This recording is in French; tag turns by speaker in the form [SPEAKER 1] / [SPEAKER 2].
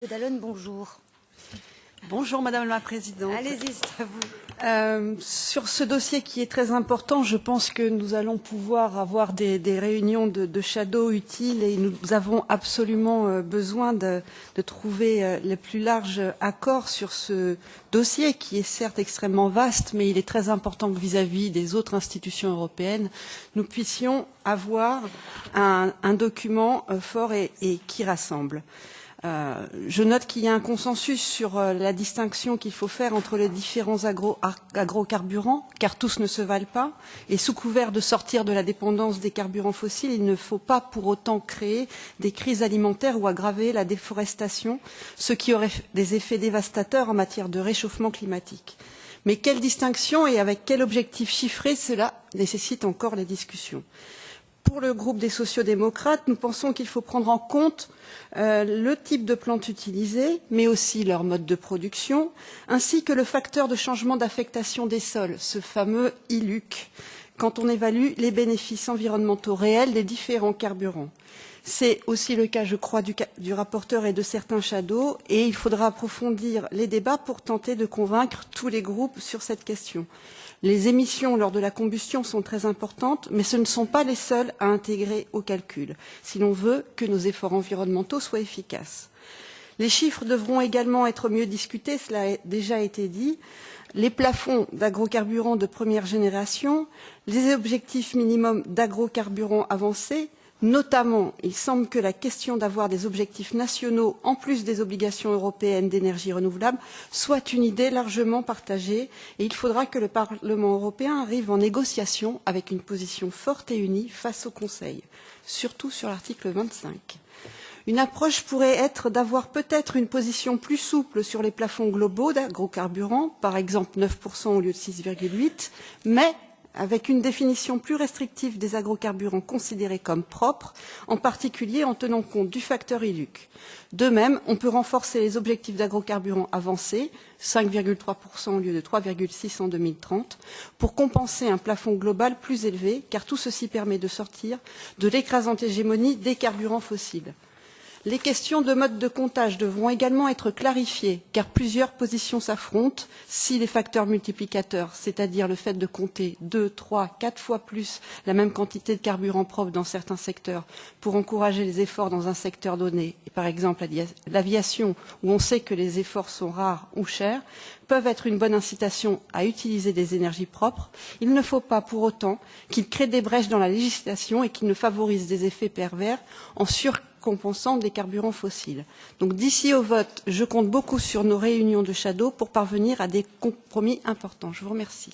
[SPEAKER 1] Dallon, bonjour.
[SPEAKER 2] Bonjour Madame la Présidente.
[SPEAKER 1] Allez-y, c'est à vous.
[SPEAKER 2] Sur ce dossier qui est très important, je pense que nous allons pouvoir avoir des réunions de shadow utiles et nous avons absolument besoin de trouver le plus large accord sur ce dossier qui est certes extrêmement vaste, mais il est très important que vis-à-vis des autres institutions européennes, nous puissions avoir un document fort et qui rassemble. Je note qu'il y a un consensus sur la distinction qu'il faut faire entre les différents agrocarburants, car tous ne se valent pas, et sous couvert de sortir de la dépendance des carburants fossiles, il ne faut pas pour autant créer des crises alimentaires ou aggraver la déforestation, ce qui aurait des effets dévastateurs en matière de réchauffement climatique. Mais quelle distinction et avec quel objectif chiffré, cela nécessite encore les discussions. Pour le groupe des sociaux-démocrates, nous pensons qu'il faut prendre en compte le type de plantes utilisées, mais aussi leur mode de production, ainsi que le facteur de changement d'affectation des sols, ce fameux ILUC, quand on évalue les bénéfices environnementaux réels des différents carburants. C'est aussi le cas, je crois, du rapporteur et de certains shadows, et il faudra approfondir les débats pour tenter de convaincre tous les groupes sur cette question. Les émissions lors de la combustion sont très importantes, mais ce ne sont pas les seules à intégrer au calcul, si l'on veut que nos efforts environnementaux soient efficaces. Les chiffres devront également être mieux discutés, cela a déjà été dit. Les plafonds d'agrocarburants de première génération, les objectifs minimums d'agrocarburants avancés, notamment, il semble que la question d'avoir des objectifs nationaux en plus des obligations européennes d'énergie renouvelable soit une idée largement partagée et il faudra que le Parlement européen arrive en négociation avec une position forte et unie face au Conseil, surtout sur l'article 25. Une approche pourrait être d'avoir peut-être une position plus souple sur les plafonds globaux d'agrocarburants, par exemple 9% au lieu de 6,8%, mais avec une définition plus restrictive des agrocarburants considérés comme propres, en particulier en tenant compte du facteur ILUC. De même, on peut renforcer les objectifs d'agrocarburants avancés, 5,3% au lieu de 3,6% en 2030, pour compenser un plafond global plus élevé, car tout ceci permet de sortir de l'écrasante hégémonie des carburants fossiles. Les questions de mode de comptage devront également être clarifiées, car plusieurs positions s'affrontent. Si les facteurs multiplicateurs, c'est-à-dire le fait de compter 2, 3, 4 fois plus la même quantité de carburant propre dans certains secteurs pour encourager les efforts dans un secteur donné, et par exemple l'aviation, où on sait que les efforts sont rares ou chers, peuvent être une bonne incitation à utiliser des énergies propres, il ne faut pas pour autant qu'ils créent des brèches dans la législation et qu'ils ne favorisent des effets pervers en surcompensant des carburants fossiles. Donc d'ici au vote, je compte beaucoup sur nos réunions de shadow pour parvenir à des compromis importants. Je vous remercie.